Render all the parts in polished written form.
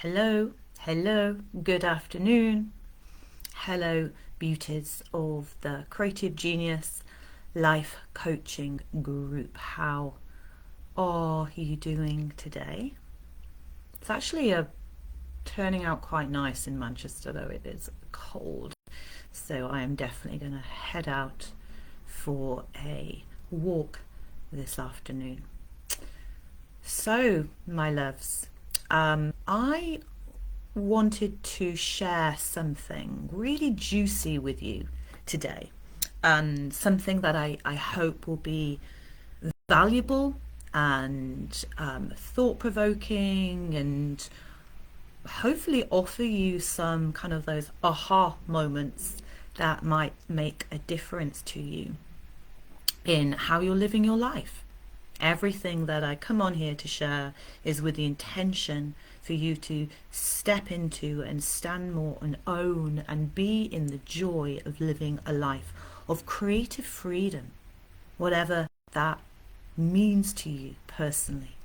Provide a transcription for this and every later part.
Hello, hello, good afternoon. Hello, beauties of the Creative Genius Life Coaching Group. How are you doing today? It's actually turning out quite nice in Manchester, though it is cold. So I am definitely going to head out for a walk this afternoon. So, my loves, I wanted to share something really juicy with you today, and something that I hope will be valuable and thought provoking, and hopefully offer you some kind of those aha moments that might make a difference to you in how you're living your life. Everything that I come on here to share is with the intention for you to step into and stand more and own and be in the joy of living a life of creative freedom, whatever that means to you personally.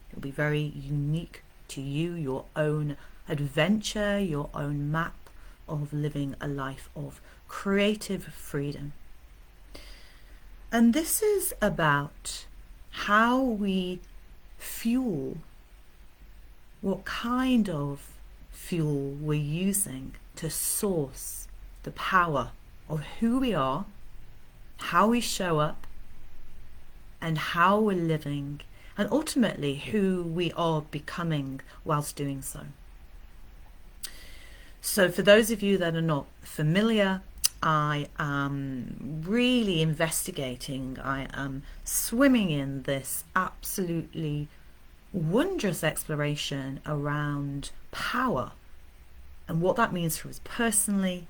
It'll be very unique to you, your own adventure, your own map of living a life of creative freedom. And this is about how we fuel, what kind of fuel we're using to source the power of who we are, how we show up, and how we're living, and ultimately who we are becoming whilst doing so. So for those of you that are not familiar, I am really investigating, I am swimming in this absolutely wondrous exploration around power and what that means for us personally,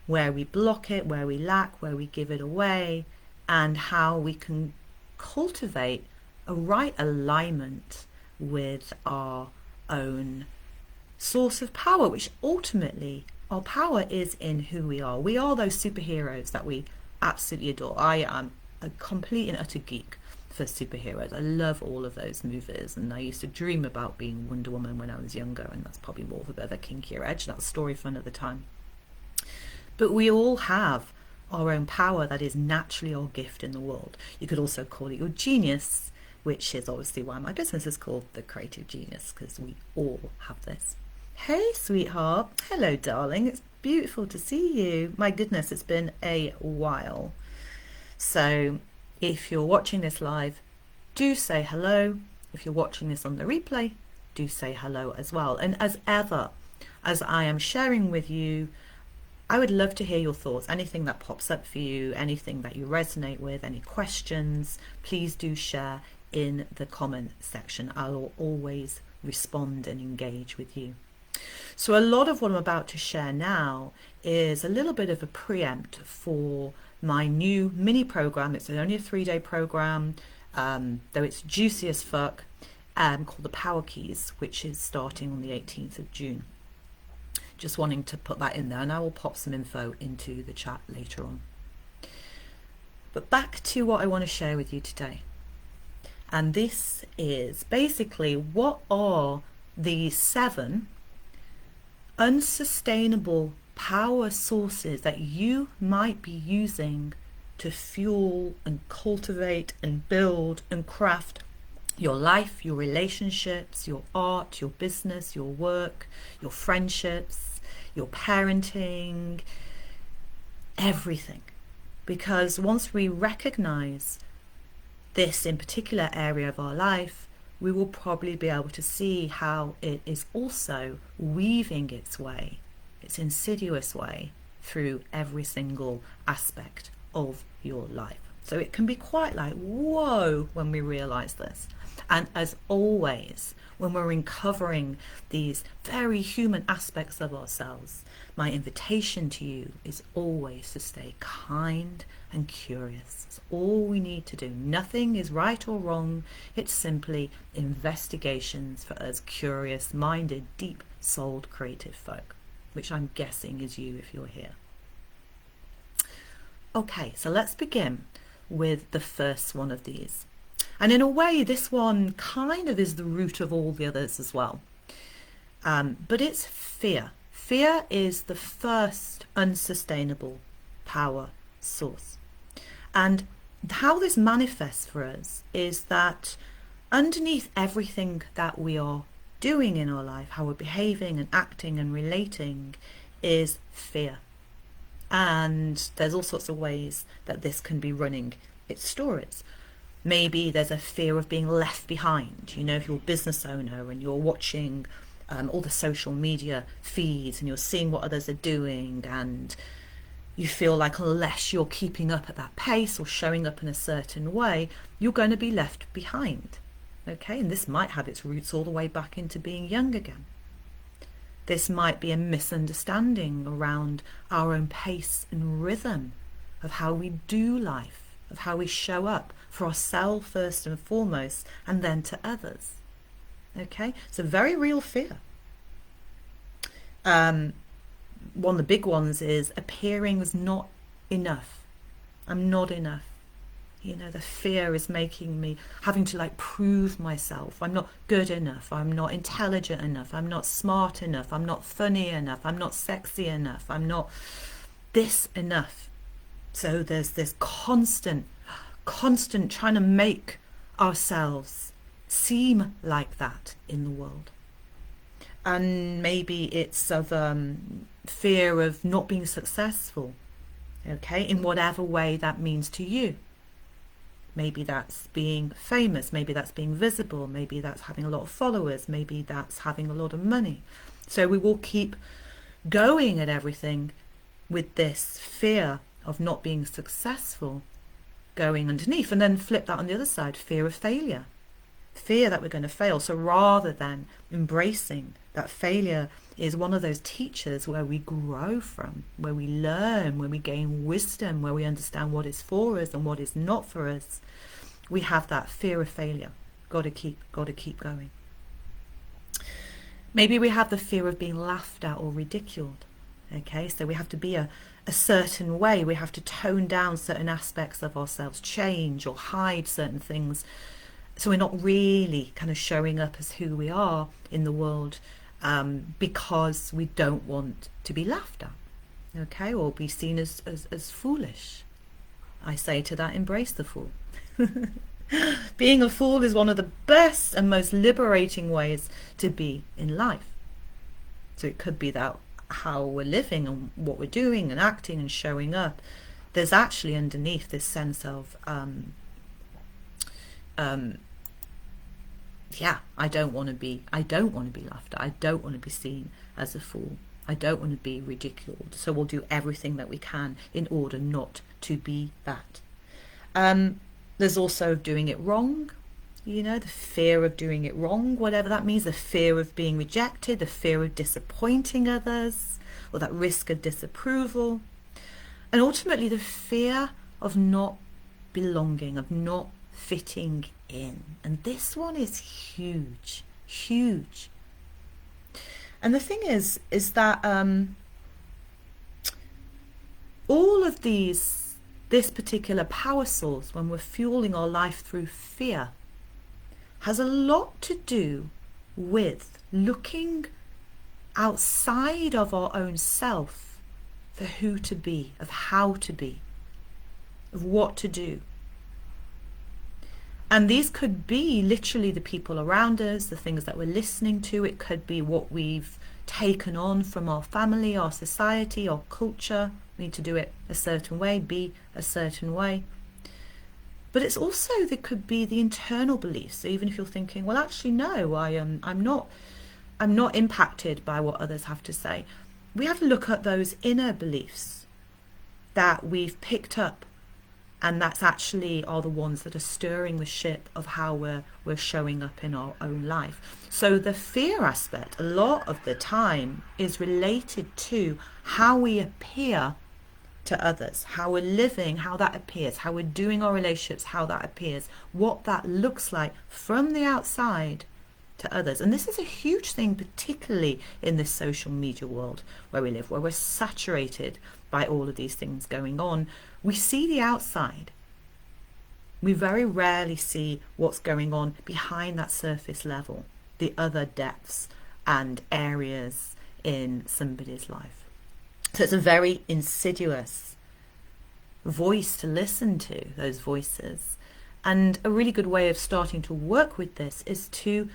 where we block it, where we lack, where we give it away, and how we can cultivate a right alignment with our own source of power, which ultimately our power is in who we are. We are those superheroes that we absolutely adore. I am a complete and utter geek for superheroes. I love all of those movies, and I used to dream about being Wonder Woman when I was younger, and that's probably more of a bit of a kinkier edge. That's a story for another time. But we all have our own power that is naturally our gift in the world. You could also call it your genius, which is obviously why my business is called The Creative Genius, because we all have this. Hey, sweetheart. Hello, darling. It's beautiful to see you. My goodness, it's been a while. So if you're watching this live, do say hello. If you're watching this on the replay, do say hello as well. And as ever, as I am sharing with you, I would love to hear your thoughts. Anything that pops up for you, anything that you resonate with, any questions, please do share in the comment section. I'll always respond and engage with you. So a lot of what I'm about to share now is a little bit of a preempt for my new mini program. It's only a 3-day program, though it's juicy as fuck, called the Power Keys, which is starting on the 18th of June. Just wanting to put that in there, and I will pop some info into the chat later on. But back to what I want to share with you today. And this is basically, what are the 7 unsustainable power sources that you might be using to fuel and cultivate and build and craft your life, your relationships, your art, your business, your work, your friendships, your parenting, everything. Because once we recognize this in particular area of our life, we will probably be able to see how it is also weaving its way, its insidious way, through every single aspect of your life. So it can be quite like, whoa, when we realize this. And as always, when we're uncovering these very human aspects of ourselves, my invitation to you is always to stay kind and curious. It's all we need to do. Nothing is right or wrong. It's simply investigations for us curious-minded, deep-souled creative folk, which I'm guessing is you if you're here. Okay, so let's begin with the first one of these. And in a way, this one kind of is the root of all the others as well. But it's fear. Fear is the first unsustainable power source. And how this manifests for us is that underneath everything that we are doing in our life, how we're behaving and acting and relating, is fear. And there's all sorts of ways that this can be running its stories. Maybe there's a fear of being left behind. You know, if you're a business owner and you're watching all the social media feeds and you're seeing what others are doing, and you feel like unless you're keeping up at that pace or showing up in a certain way, you're going to be left behind. Okay, and this might have its roots all the way back into being young again. This might be a misunderstanding around our own pace and rhythm of how we do life, of how we show up for ourselves first and foremost, and then to others. Okay, it's a very real fear. One of the big ones is appearing as not enough. I'm not enough. You know, the fear is making me having to like prove myself. I'm not good enough. I'm not intelligent enough. I'm not smart enough. I'm not funny enough. I'm not sexy enough. I'm not this enough. So there's this constant trying to make ourselves seem like that in the world. And maybe it's of fear of not being successful, okay, in whatever way that means to you. Maybe that's being famous, maybe that's being visible, maybe that's having a lot of followers, maybe that's having a lot of money. So we will keep going at everything with this fear of not being successful going underneath, and then flip that on the other side, fear of failure. Fear that we're going to fail. So rather than embracing that failure is one of those teachers where we grow from, where we learn, where we gain wisdom, where we understand what is for us and what is not for us, we have that fear of failure. Got to keep going. Maybe we have the fear of being laughed at or ridiculed. Okay, so we have to be a certain way. We have to tone down certain aspects of ourselves, change or hide certain things. So we're not really kind of showing up as who we are in the world because we don't want to be laughed at, okay, or be seen as foolish. I say to that, embrace the fool. Being a fool is one of the best and most liberating ways to be in life. So it could be that how we're living and what we're doing and acting and showing up, there's actually underneath this sense of I don't want to be laughed at. I don't want to be seen as a fool. I don't want to be ridiculed. So we'll do everything that we can in order not to be that. There's also doing it wrong. You know, the fear of doing it wrong, whatever that means, the fear of being rejected, the fear of disappointing others, or that risk of disapproval. And ultimately the fear of not belonging, of not fitting in. And this one is huge. And the thing is that all of this particular power source, when we're fueling our life through fear, has a lot to do with looking outside of our own self for who to be, of how to be, of what to do. And these could be literally the people around us, the things that we're listening to. It could be what we've taken on from our family, our society, our culture. We need to do it a certain way, be a certain way. But it's also, there could be the internal beliefs. So even if you're thinking, well, actually, no, I'm not impacted by what others have to say. We have to look at those inner beliefs that we've picked up, and that's actually are the ones that are stirring the ship of how we're showing up in our own life. So the fear aspect, a lot of the time, is related to how we appear to others, how we're living, how that appears, how we're doing our relationships, how that appears, what that looks like from the outside to others. And this is a huge thing, particularly in this social media world where we live, where we're saturated by all of these things going on. We see the outside. We very rarely see what's going on behind that surface level, the other depths and areas in somebody's life. So it's a very insidious voice to listen to, those voices. And a really good way of starting to work with this is to,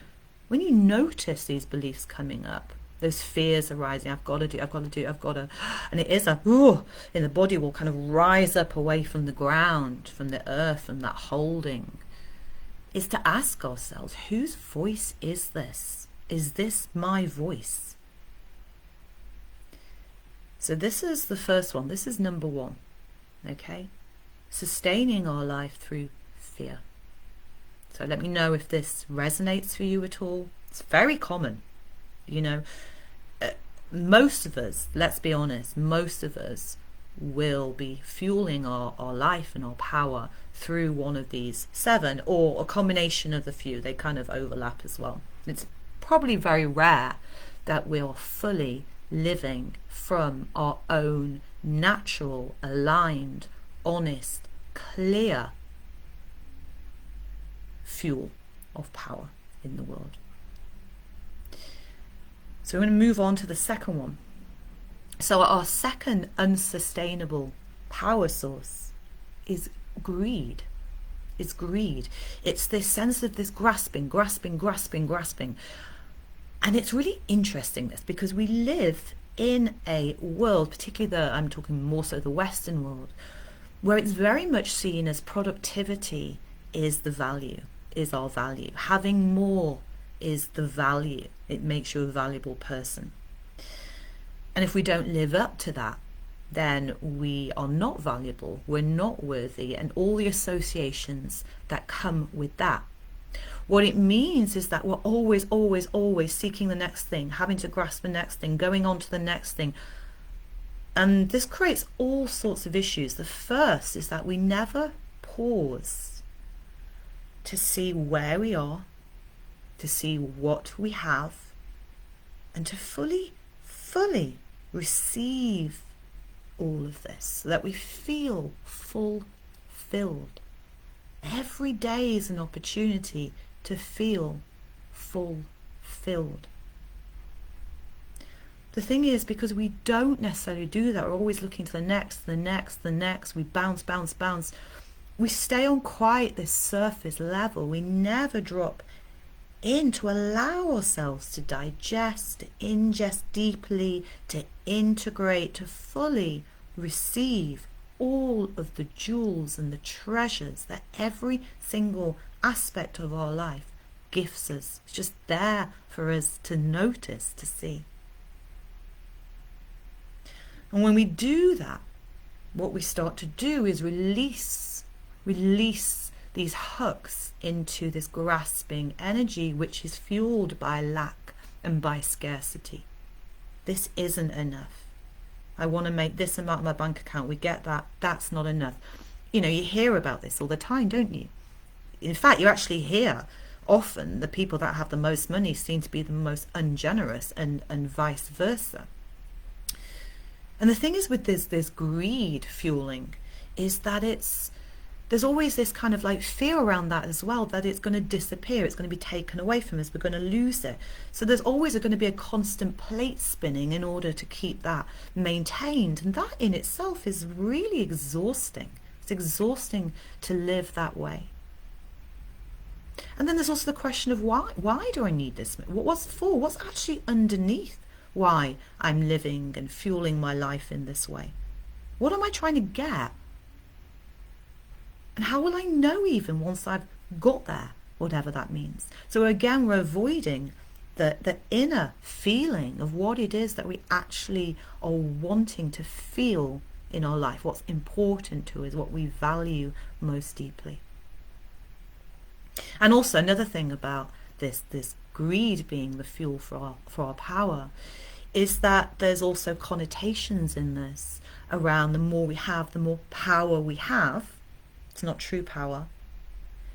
when you notice these beliefs coming up, those fears arising, I've got to do, I've got to do, I've got to, and it is a, ooh, and the body will kind of rise up away from the ground, from the earth, from that holding, is to ask ourselves, whose voice is this? Is this my voice? So this is the first one. This is number one, okay? Sustaining our life through fear. So let me know if this resonates for you at all. It's very common. You know, most of us, let's be honest, most of us will be fueling our life and our power through one of these 7, or a combination of the few. They kind of overlap as well. It's probably very rare that we're fully living from our own natural, aligned, honest, clear fuel of power in the world. So we're going to move on to the second one. So our second unsustainable power source is greed. It's greed. It's this sense of this grasping. And it's really interesting, this, because we live in a world, particularly I'm talking more so the Western world, where it's very much seen as productivity is the value, is our value. Having more is the value. It makes you a valuable person. And if we don't live up to that, then we are not valuable, we're not worthy, and all the associations that come with that. What it means is that we're always seeking the next thing, having to grasp the next thing, going on to the next thing. And this creates all sorts of issues. The first is that we never pause to see where we are, to see what we have, and to fully receive all of this, so that we feel fulfilled. Every day is an opportunity to feel fulfilled. The thing is, because we don't necessarily do that, we're always looking to the next, we bounce. We stay on quite this surface level. We never drop in to allow ourselves to digest, to ingest deeply, to integrate, to fully receive all of the jewels and the treasures that every single aspect of our life gifts us. It's just there for us to notice, to see. And when we do that, what we start to do is release these hooks into this grasping energy, which is fueled by lack and by scarcity. This isn't enough. I want to make this amount in my bank account. We get that. That's not enough. You know, you hear about this all the time, don't you? In fact, you actually hear often the people that have the most money seem to be the most ungenerous, and vice versa. And the thing is with this greed fueling is that there's always this kind of like fear around that as well, that it's going to disappear, it's going to be taken away from us, we're going to lose it. So there's always going to be a constant plate spinning in order to keep that maintained. And that in itself is really exhausting. It's exhausting to live that way. And then there's also the question of why? Why do I need this? What's for? What's actually underneath why I'm living and fueling my life in this way? What am I trying to get? And how will I know even once I've got there, whatever that means? So again, we're avoiding the inner feeling of what it is that we actually are wanting to feel in our life, what's important to us, what we value most deeply. And also another thing about this greed being the fuel for our power is that there's also connotations in this around the more we have, the more power we have. It's not true power.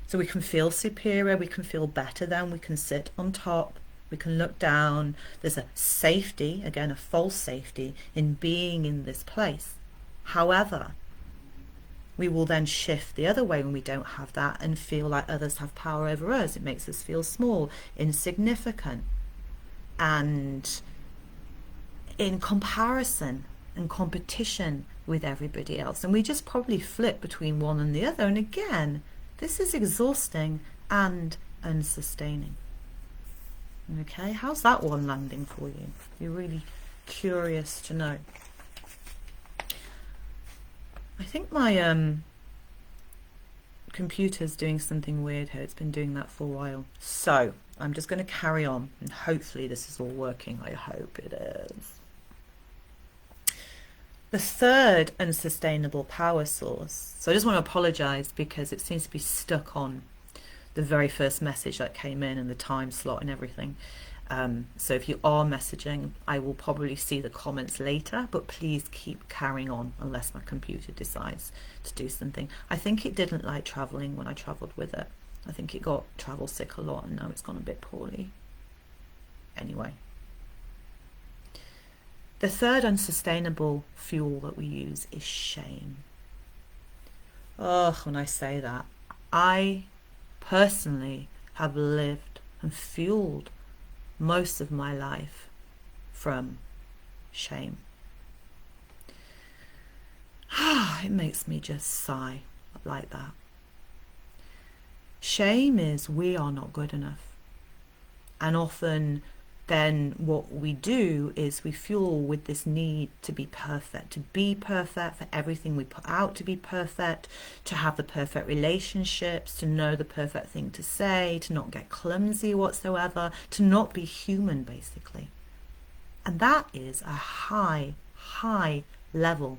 So we can feel superior, we can feel better than, we can sit on top, we can look down. There's a safety, again a false safety, in being in this place. However, we will then shift the other way when we don't have that and feel like others have power over us. It makes us feel small, insignificant. and in comparison and competition with everybody else. And we just probably flip between one and the other. And again, this is exhausting and unsustaining. Okay, how's that one landing for you? You're really curious to know. I think my computer's doing something weird here. It's been doing that for a while. So I'm just going to carry on, and hopefully this is all working. I hope it is. The third unsustainable power source. So I just want to apologize because it seems to be stuck on the very first message that came in and the time slot and everything. So if you are messaging, I will probably see the comments later, but please keep carrying on unless my computer decides to do something. I think it didn't like traveling when I traveled with it. I think it got travel sick a lot and now it's gone a bit poorly. Anyway. The third unsustainable fuel that we use is shame. Oh, when I say that, I personally have lived and fueled most of my life from shame. It makes me just sigh like that. Shame is we are not good enough. And often then what we do is we fuel with this need to be perfect, for everything we put out to be perfect, to have the perfect relationships, to know the perfect thing to say, to not get clumsy whatsoever, to not be human, basically. And that is a high level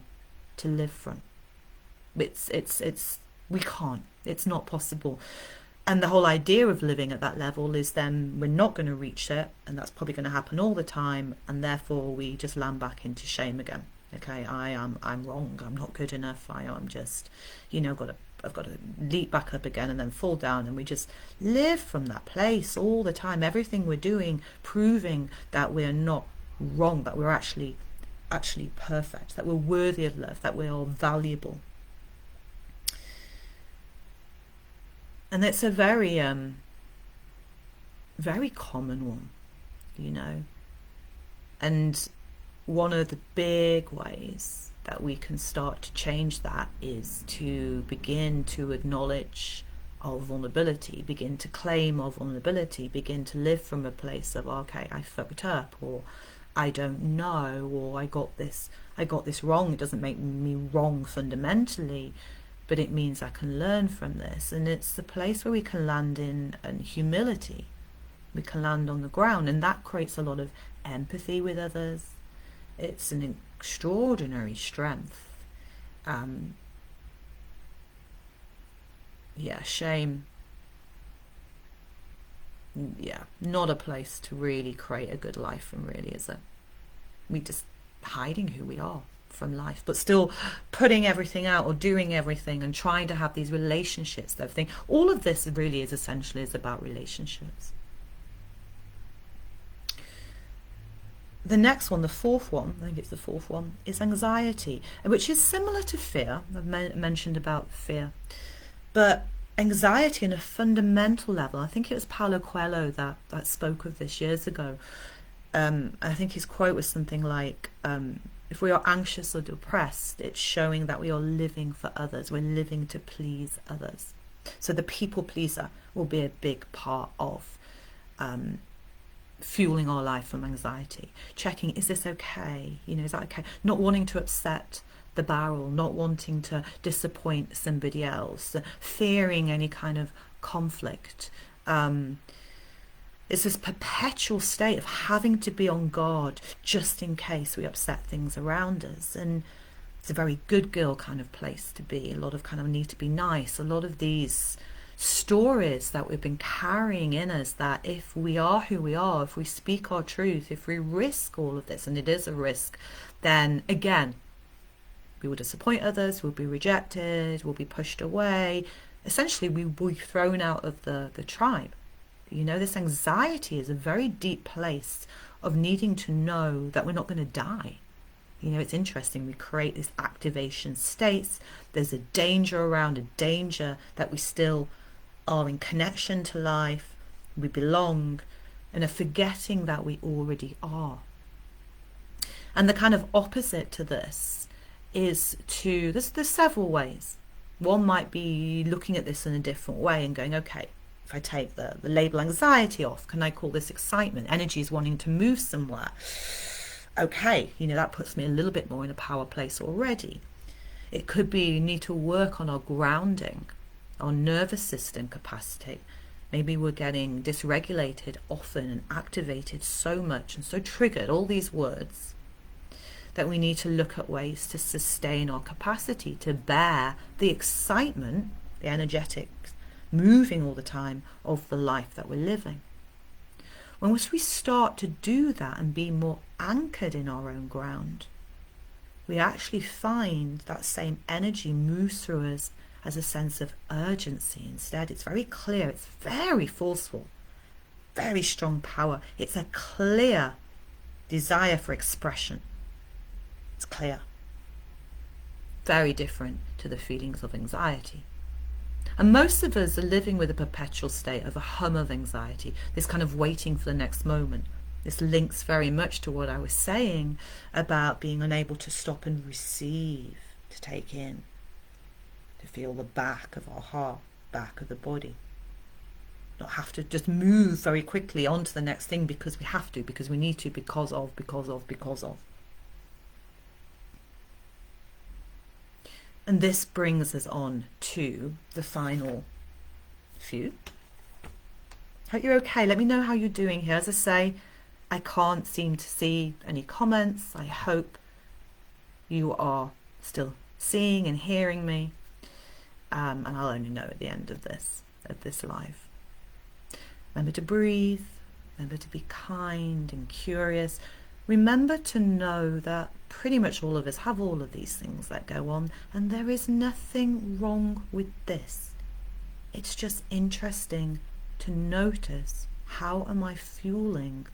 to live from. We can't. It's not possible. And the whole idea of living at that level is then we're not going to reach it, and that's probably going to happen all the time, and therefore we just land back into shame again. Okay, I'm wrong. I'm not good enough. I'm just, I've got to leap back up again and then fall down, and we just live from that place all the time. Everything we're doing, proving that we're not wrong, that we're actually perfect, that we're worthy of love, that we are valuable. And it's a very, very common one, And one of the big ways that we can start to change that is to begin to acknowledge our vulnerability, begin to claim our vulnerability, begin to live from a place of, okay, I fucked up, or I don't know, or I got this wrong. It doesn't make me wrong fundamentally, but it means I can learn from this. And it's the place where we can land in humility. We can land on the ground, and that creates a lot of empathy with others. It's an extraordinary strength. Shame. Not a place to really create a good life from, really, is it? We just hiding who we are from life, but still putting everything out or doing everything and trying to have these relationships, everything. All of this really is essentially about relationships. The next one, the fourth one, I think it's the fourth one, is anxiety, which is similar to fear. I've mentioned about fear, but anxiety on a fundamental level. I think it was Paulo Coelho that spoke of this years ago. I think his quote was something like, if we are anxious or depressed, it's showing that we are living for others. We're living to please others. So the people pleaser will be a big part of fueling our life from anxiety. Checking, is this okay? Is that okay? Not wanting to upset the barrel, not wanting to disappoint somebody else, fearing any kind of conflict. It's this perpetual state of having to be on guard just in case we upset things around us. And it's a very good girl kind of place to be. A lot of kind of need to be nice. A lot of these stories that we've been carrying in us, that if we are who we are, if we speak our truth, if we risk all of this, and it is a risk, then again, we will disappoint others, we'll be rejected, we'll be pushed away. Essentially, we will be thrown out of the tribe. This anxiety is a very deep place of needing to know that we're not going to die. It's interesting. We create this activation states. There's a danger around, a danger that we still are in connection to life. We belong. and a forgetting that we already are. And the kind of opposite to this is there's several ways. One might be looking at this in a different way and going, okay, if I take the label anxiety off, can I call this excitement? Energy is wanting to move somewhere. Okay, that puts me a little bit more in a power place already. It could be you need to work on our grounding, our nervous system capacity. Maybe we're getting dysregulated often and activated so much and so triggered, all these words, that we need to look at ways to sustain our capacity to bear the excitement, the energetics, moving all the time of the life that we're living. Once we start to do that and be more anchored in our own ground, we actually find that same energy moves through us as a sense of urgency instead. It's very clear, it's very forceful, very strong power. It's a clear desire for expression. It's clear. Very different to the feelings of anxiety. And most of us are living with a perpetual state of a hum of anxiety, this kind of waiting for the next moment. This links very much to what I was saying about being unable to stop and receive, to take in, to feel the back of our heart, back of the body. Not have to just move very quickly on to the next thing because we have to, because we need to, because of. And this brings us on to the final few. Hope you're okay. Let me know how you're doing here. As I say, I can't seem to see any comments. I hope you are still seeing and hearing me. And I'll only know at the end of this live. Remember to breathe. Remember to be kind and curious. Remember to know that pretty much all of us have all of these things that go on, and there is nothing wrong with this. It's just interesting to notice, how am I fueling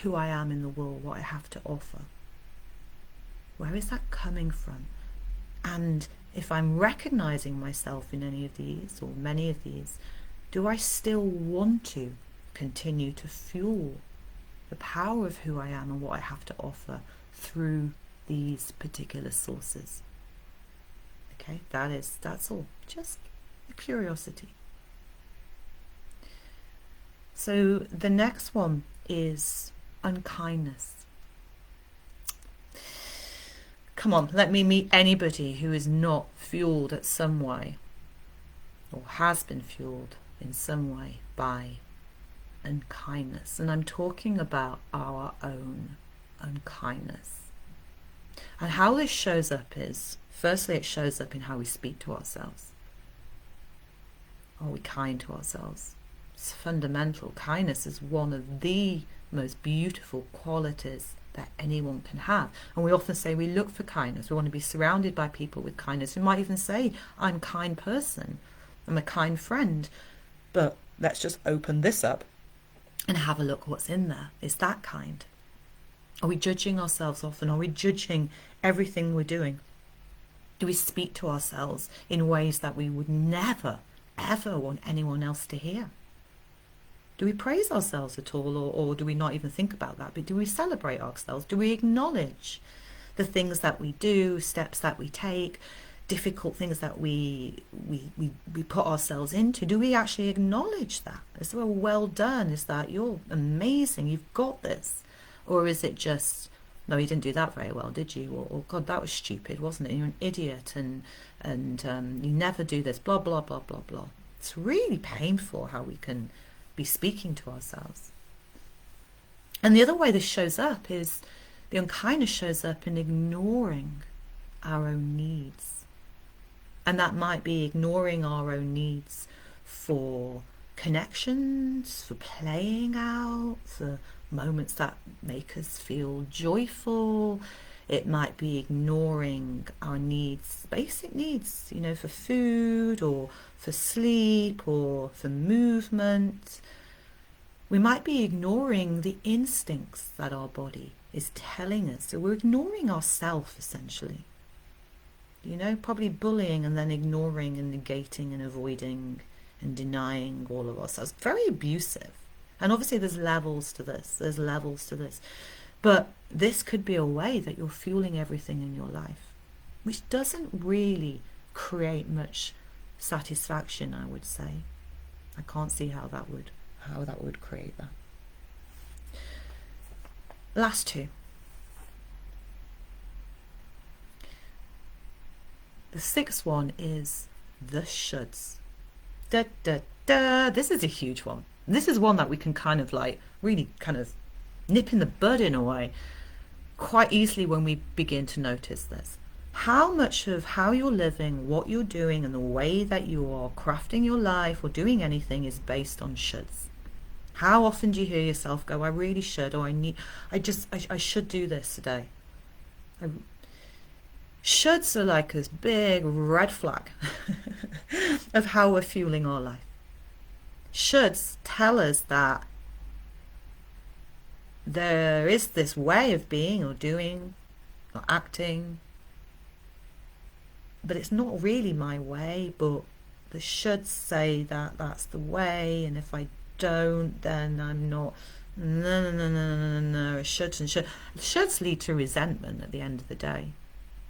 who I am in the world, what I have to offer? Where is that coming from? And if I'm recognizing myself in any of these or many of these, do I still want to continue to fuel the power of who I am and what I have to offer through these particular sources? Okay, that's all, just a curiosity. So the next one is unkindness. Come on, let me meet anybody who is not fueled at some way, or has been fueled in some way by unkindness. And I'm talking about our own unkindness. And how this shows up is, firstly, it shows up in how we speak to ourselves. Are we kind to ourselves? It's fundamental. Kindness is one of the most beautiful qualities that anyone can have. And we often say we look for kindness. We want to be surrounded by people with kindness. We might even say, I'm a kind person, I'm a kind friend. But let's just open this up and have a look what's in there. Is that kind? Are we judging ourselves often? Are we judging everything we're doing? Do we speak to ourselves in ways that we would never, ever want anyone else to hear? Do we praise ourselves at all, or do we not even think about that? But do we celebrate ourselves? Do we acknowledge the things that we do, steps that we take, difficult things that we put ourselves into? Do we actually acknowledge that? Is there a well done? Is that you're amazing, you've got this? Or is it just, no, you didn't do that very well, did you? Or God, that was stupid, wasn't it? You're an idiot, and you never do this, blah, blah, blah, blah, blah. It's really painful how we can be speaking to ourselves. And the other way this shows up is, the unkindness shows up in ignoring our own needs. And that might be ignoring our own needs for connections, for playing out, for moments that make us feel joyful. It might be ignoring our needs, basic needs, for food or for sleep or for movement. We might be ignoring the instincts that our body is telling us. So we're ignoring ourselves, essentially. Probably bullying and then ignoring and negating and avoiding and denying all of ourselves. Very abusive. And obviously there's levels to this. There's levels to this. But this could be a way that you're fueling everything in your life, which doesn't really create much satisfaction, I would say. I can't see how that would create that. Last two. The sixth one is the shoulds. Da, da, da. This is a huge one. This is one that we can kind of like really kind of nip in the bud in a way quite easily when we begin to notice this. How much of how you're living, what you're doing, and the way that you are crafting your life or doing anything is based on shoulds. How often do you hear yourself go, I really should, or I should do this today. Shoulds are like this big red flag of how we're fueling our life. Shoulds tell us that there is this way of being or doing or acting, but it's not really my way, but the shoulds say that that's the way, and if I don't, then I'm not. No. Shoulds and shoulds. Shoulds lead to resentment at the end of the day.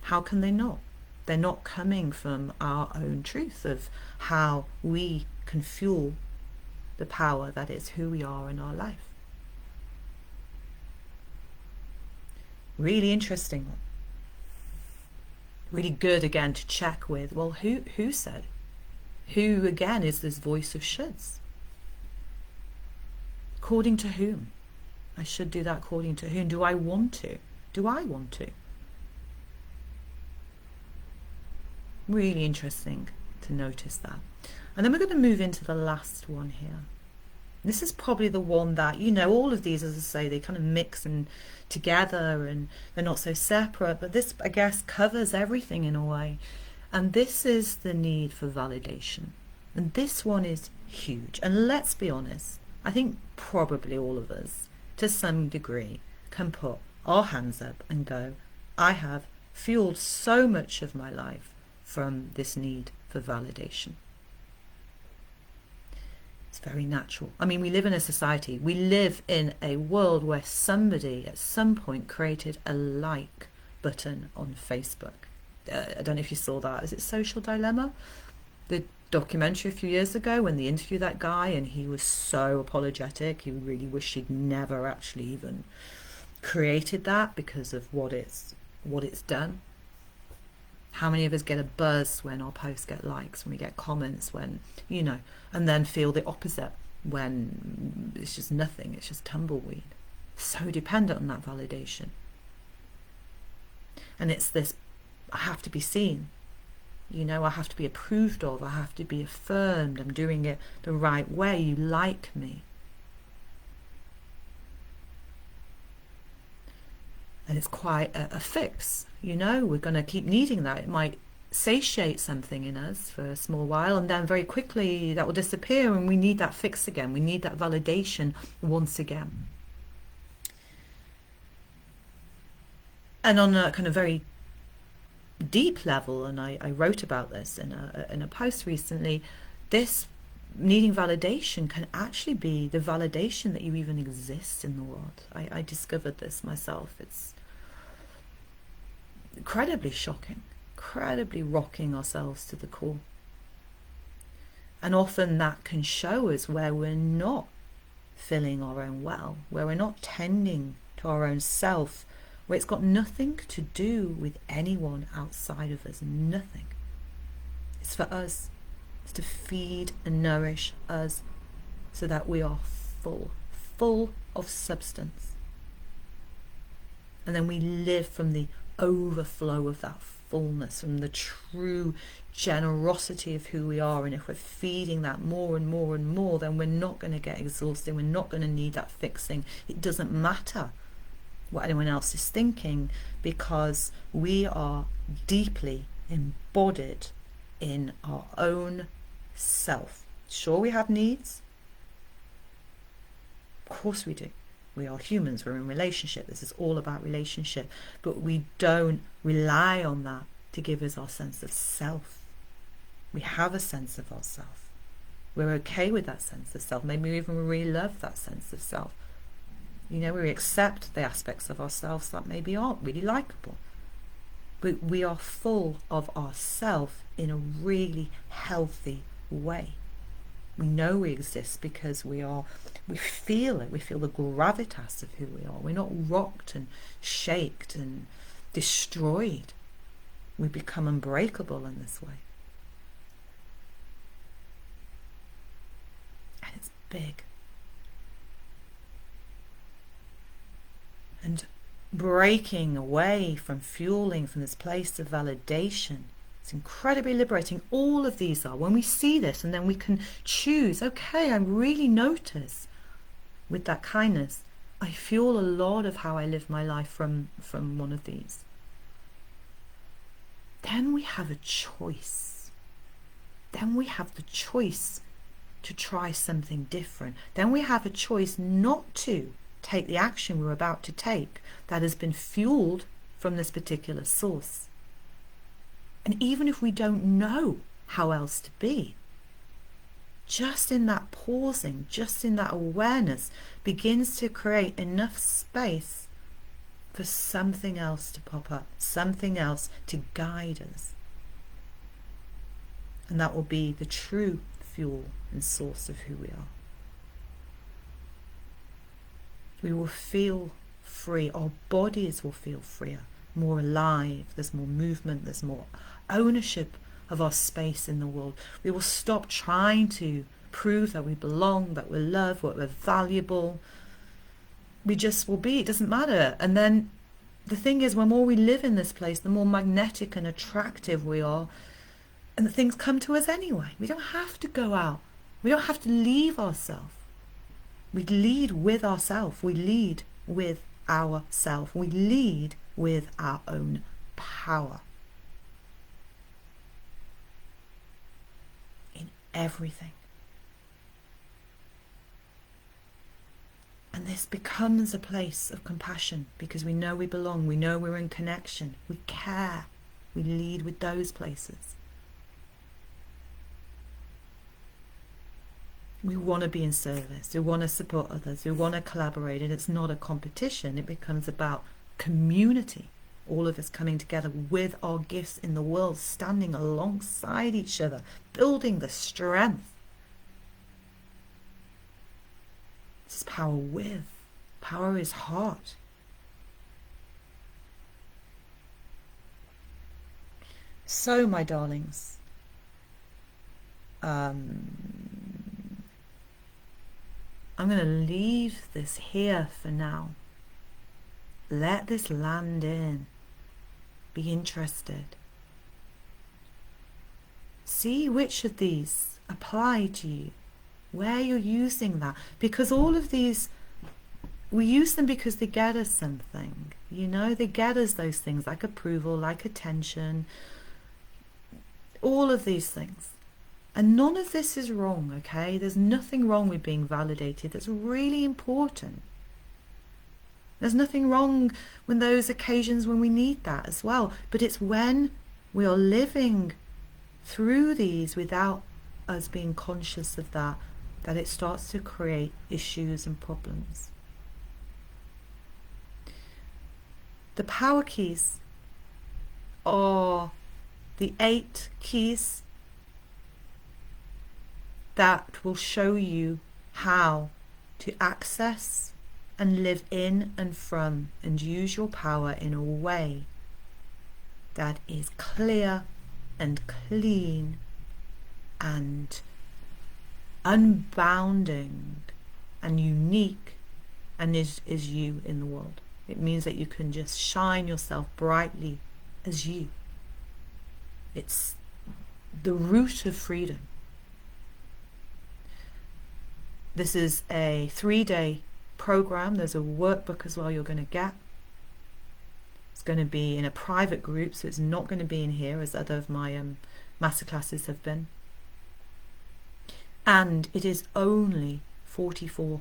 How can they not? They're not coming from our own truth of how we can fuel the power that is who we are in our life. Really interesting one. Really good again to check with, well, who said? Who again is this voice of shoulds? According to whom? I should do that according to whom? Do I want to? Do I want to? Really interesting to notice that. And then we're going to move into the last one here. This is probably the one that, all of these, as I say, they kind of mix and together and they're not so separate, but this, I guess, covers everything in a way. And this is the need for validation. And this one is huge. And let's be honest, I think probably all of us, to some degree, can put our hands up and go, I have fueled so much of my life from this need for validation. It's very natural. I mean, we live in a society, we live in a world where somebody at some point created a like button on Facebook. I don't know if you saw that. Is it Social Dilemma? The documentary a few years ago when they interviewed that guy and he was so apologetic. He really wished he'd never actually even created that because of what it's done. How many of us get a buzz when our posts get likes, when we get comments, when, and then feel the opposite when it's just nothing, it's just tumbleweed. So dependent on that validation. And it's this, I have to be seen, I have to be approved of, I have to be affirmed, I'm doing it the right way, you like me. And it's quite a fix, we're going to keep needing that. It might satiate something in us for a small while and then very quickly that will disappear and we need that fix again. We need that validation once again. And on a kind of very deep level, and I wrote about this in a post recently, this needing validation can actually be the validation that you even exist in the world. I discovered this myself. It's incredibly shocking, incredibly rocking ourselves to the core. And often that can show us where we're not filling our own well, where we're not tending to our own self, where it's got nothing to do with anyone outside of us, nothing. It's for us. It's to feed and nourish us so that we are full of substance. And then we live from the overflow of that fullness, from the true generosity of who we are. And if we're feeding that more and more and more, then we're not going to get exhausted. We're not going to need that fixing. It doesn't matter what anyone else is thinking because we are deeply embodied in our own self. Sure, we have needs. Of course we do. We are humans, we're in relationship. This is all about relationship. But we don't rely on that to give us our sense of self. We have a sense of ourself. We're okay with that sense of self. Maybe we even really love that sense of self. You know, we accept the aspects of ourselves that maybe aren't really likable. But we are full of ourself in a really healthy way. We know we exist because we feel it. We feel the gravitas of who we are. We're not rocked and shaked and destroyed. We become unbreakable in this way. And it's big. And breaking away from fueling from this place of validation, it's incredibly liberating. All of these are, when we see this, and then we can choose, okay, I really notice with that kindness, I fuel a lot of how I live my life from one of these. Then we have a choice. Then we have the choice to try something different. Then we have a choice not to take the action we're about to take that has been fueled from this particular source. And even if we don't know how else to be, just in that pausing, just in that awareness, begins to create enough space for something else to pop up, something else to guide us. And that will be the true fuel and source of who we are. We will feel free. Our bodies will feel freer, more alive. There's more movement. There's more ownership of our space in the world. We will stop trying to prove that we belong, that we're loved, that we're valuable. We just will be. It doesn't matter. And then the thing is, the more we live in this place, the more magnetic and attractive we are. And the things come to us anyway. We don't have to go out. We don't have to leave ourselves. We lead with ourselves. We lead with ourselves. We lead with our own power. In everything. And this becomes a place of compassion because we know we belong. We know we're in connection. We care. We lead with those places. We want to be in service. We want to support others. We want to collaborate. And it's not a competition. It becomes about community. All of us coming together with our gifts in the world, standing alongside each other, building the strength. This is power with. Power is heart. So, my darlings, I'm going to leave this here for now. Let this land in. Be interested. See which of these apply to you, where you're using that. Because all of these, we use them because they get us something. You know, they get us those things like approval, like attention, all of these things. And none of this is wrong, okay? There's nothing wrong with being validated. That's really important. There's nothing wrong with those occasions when we need that as well. But it's when we are living through these without us being conscious of that, that it starts to create issues and problems. The power keys are the 8 keys that will show you how to access and live in and from and use your power in a way that is clear and clean and unbounding and unique and is you in the world. It means that you can just shine yourself brightly as you. It's the root of freedom. This is a 3-day program. There's a workbook as well you're going to get. It's going to be in a private group, so it's not going to be in here as other of my masterclasses have been. And it is only £44.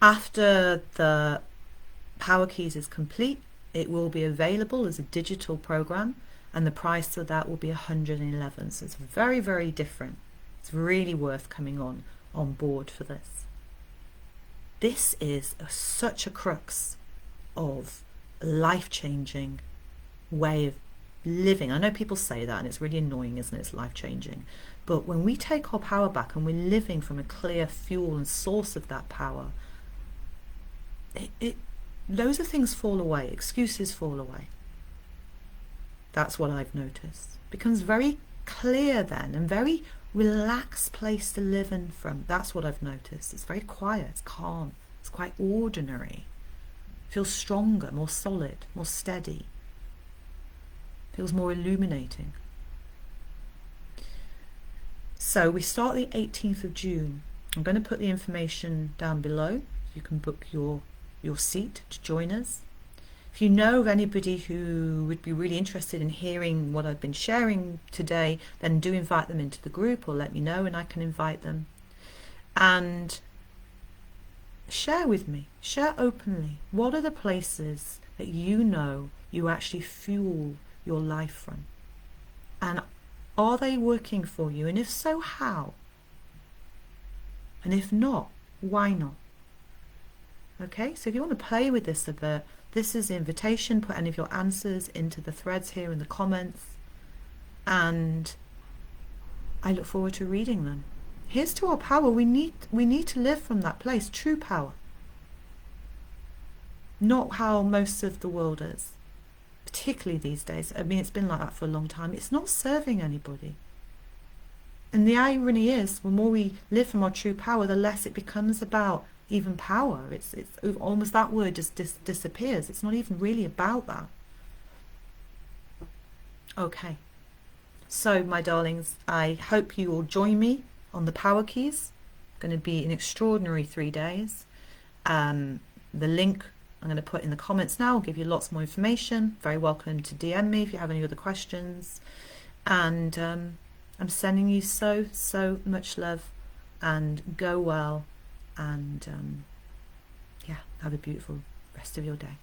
After the Power Keys is complete, it will be available as a digital program, and the price of that will be £111. So it's very, very different. It's really worth coming on board for this. This is such a crux of a life-changing way of living. I know people say that and it's really annoying, isn't it? It's life-changing. But when we take our power back and we're living from a clear fuel and source of that power, loads of things fall away, excuses fall away. That's what I've noticed. It becomes very clear then, and very relaxed place to live in from. That's what I've noticed. It's very quiet, it's calm, it's quite ordinary. It feels stronger, more solid, more steady. It feels more illuminating. So we start the 18th of June. I'm going to put the information down below. You can book your seat to join us. If you know of anybody who would be really interested in hearing what I've been sharing today, then do invite them into the group or let me know and I can invite them. And share with me, share openly, what are the places that you know you actually fuel your life from? And are they working for you? And if so, how? And if not, why not? Okay, so if you want to play with this a bit, this is the invitation. Put any of your answers into the threads here in the comments, and I look forward to reading them. Here's to our power. We need to live from that place, true power. Not how most of the world is, particularly these days. I mean, it's been like that for a long time. It's not serving anybody. And the irony is, the more we live from our true power, the less it becomes about even power. It's almost, that word just disappears. It's not even really about that. Okay, so my darlings, I hope you will join me on the power keys. It's going to be an extraordinary 3 days. The link I'm going to put in the comments now. I'll give you lots more information. Very welcome to DM me if you have any other questions. And I'm sending you so much love, and go well. And yeah, have a beautiful rest of your day.